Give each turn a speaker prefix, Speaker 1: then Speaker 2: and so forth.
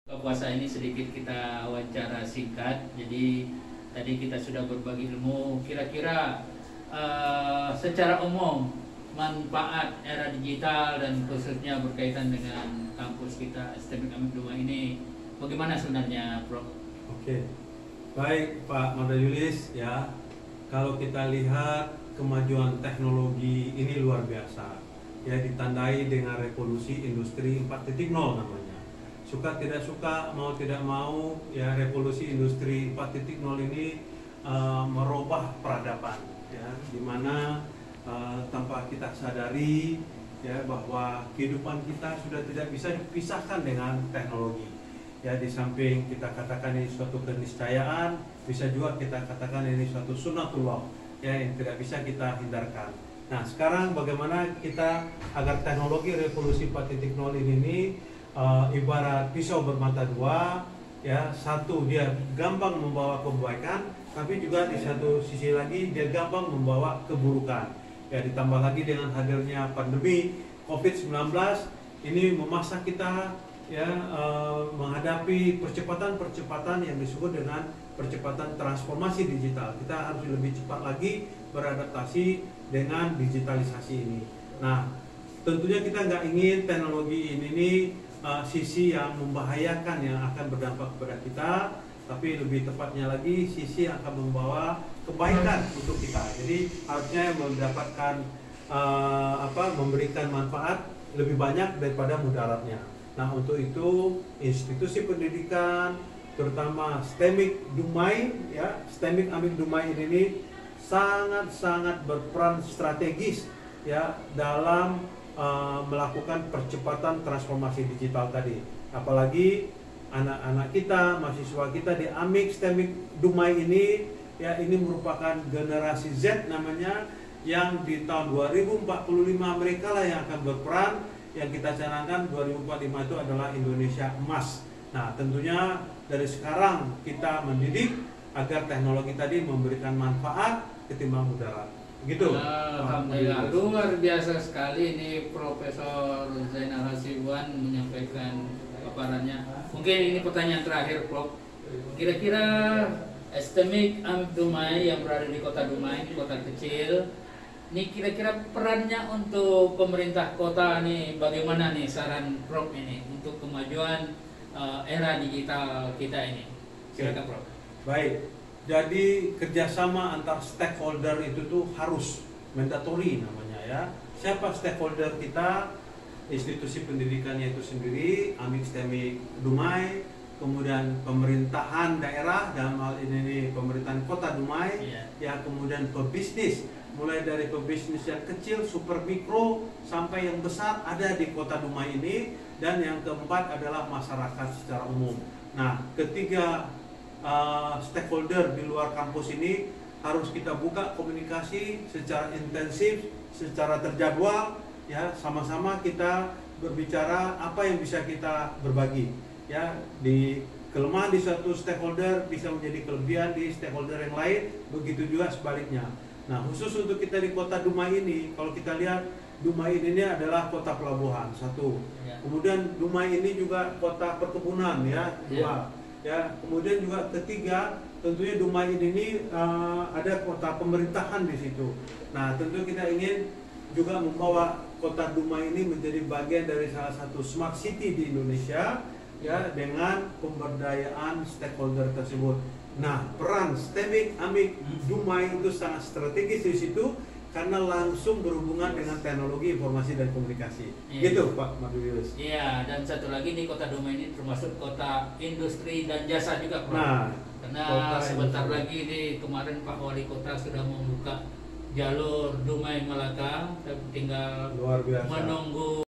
Speaker 1: Buka puasa ini sedikit kita wawancara singkat. Jadi tadi kita sudah berbagi ilmu. Kira-kira secara umum manfaat era digital dan khususnya berkaitan dengan kampus kita STMIK Amik Dumai ini bagaimana sebenarnya, Prof?
Speaker 2: Oke, baik Pak Madayulis ya. Kalau kita lihat kemajuan teknologi ini luar biasa, ya ditandai dengan revolusi industri 4.0 namanya. Suka tidak suka, mau tidak mau, ya revolusi industri 4.0 ini merubah peradaban, ya, dimana tanpa kita sadari ya bahwa kehidupan kita sudah tidak bisa dipisahkan dengan teknologi. Ya, di samping kita katakan ini suatu keniscayaan, bisa juga kita katakan ini suatu sunnatullah ya yang tidak bisa kita hindarkan. Nah, sekarang bagaimana kita agar teknologi revolusi 4.0 ini ibarat pisau bermata dua, ya, satu dia gampang membawa kebaikan, tapi juga di satu sisi lagi dia gampang membawa keburukan. Ya, ditambah lagi dengan hadirnya pandemi COVID-19 ini memaksa kita ya menghadapi percepatan-percepatan yang disebut dengan percepatan transformasi digital. Kita harus lebih cepat lagi beradaptasi dengan digitalisasi ini. Nah, tentunya kita nggak ingin teknologi ini sisi yang membahayakan yang akan berdampak kepada kita, tapi lebih tepatnya lagi sisi yang akan membawa kebaikan untuk kita. Jadi harusnya mendapatkan memberikan manfaat lebih banyak daripada mudaratnya. Nah, untuk itu institusi pendidikan terutama STMIK Dumai ya, STMIK Amik Dumai ini sangat-sangat berperan strategis ya dalam melakukan percepatan transformasi digital tadi. Apalagi anak-anak kita, mahasiswa kita di Amik STMIK Dumai ini ya, ini merupakan generasi Z namanya, yang di tahun 2045 mereka lah yang akan berperan. Yang kita canangkan 2045 itu adalah Indonesia emas. Nah, tentunya dari sekarang kita mendidik agar teknologi tadi memberikan manfaat ketimbang mudarat. Begitu.
Speaker 1: Alhamdulillah, luar biasa sekali ini Profesor Zainal Hasibuan menyampaikan paparannya. Mungkin ini pertanyaan terakhir, Prof. Kira-kira STMIK Amik Dumai yang berada di kota Dumai, kota kecil, ini kira-kira perannya untuk pemerintah kota nih bagaimana nih saran Prof ini untuk kemajuan era digital kita ini? Silakan, Prof.
Speaker 2: Baik, jadi kerjasama antar stakeholder itu tuh harus mandatory namanya ya. Siapa stakeholder kita? Institusi pendidikannya itu sendiri, Amik STMIK Dumai, kemudian pemerintahan daerah dalam hal ini pemerintahan kota Dumai, ya, kemudian pebisnis, mulai dari pebisnis yang kecil, super mikro sampai yang besar ada di kota Dumai ini, dan yang keempat adalah masyarakat secara umum. Nah, ketiga stakeholder di luar kampus ini harus kita buka komunikasi secara intensif, secara terjadwal, ya, sama-sama kita berbicara apa yang bisa kita berbagi, ya, di kelemahan di satu stakeholder bisa menjadi kelebihan di stakeholder yang lain, begitu juga sebaliknya. Nah, khusus untuk kita di kota Dumai ini, kalau kita lihat Dumai ini adalah kota pelabuhan, satu. Kemudian Dumai ini juga kota perkebunan, ya, dua. Ya, kemudian juga ketiga, tentunya Dumai ini ada kota pemerintahan di situ. Nah, tentu kita ingin juga membawa kota Dumai ini menjadi bagian dari salah satu smart city di Indonesia, ya, dengan pemberdayaan stakeholder tersebut. Nah, peran STMIK Amik Dumai itu sangat strategis di situ karena langsung berhubungan dengan teknologi informasi dan komunikasi. Gitu, Pak Madayulis.
Speaker 1: Iya, dan satu lagi nih kota Dumai ini termasuk kota industri dan jasa juga, Prof.
Speaker 2: Nah,
Speaker 1: karena sebentar lagi nih kemarin Pak Wali Kota sudah membuka jalur Dumai Melaka, tinggal
Speaker 2: luar biasa
Speaker 1: menunggu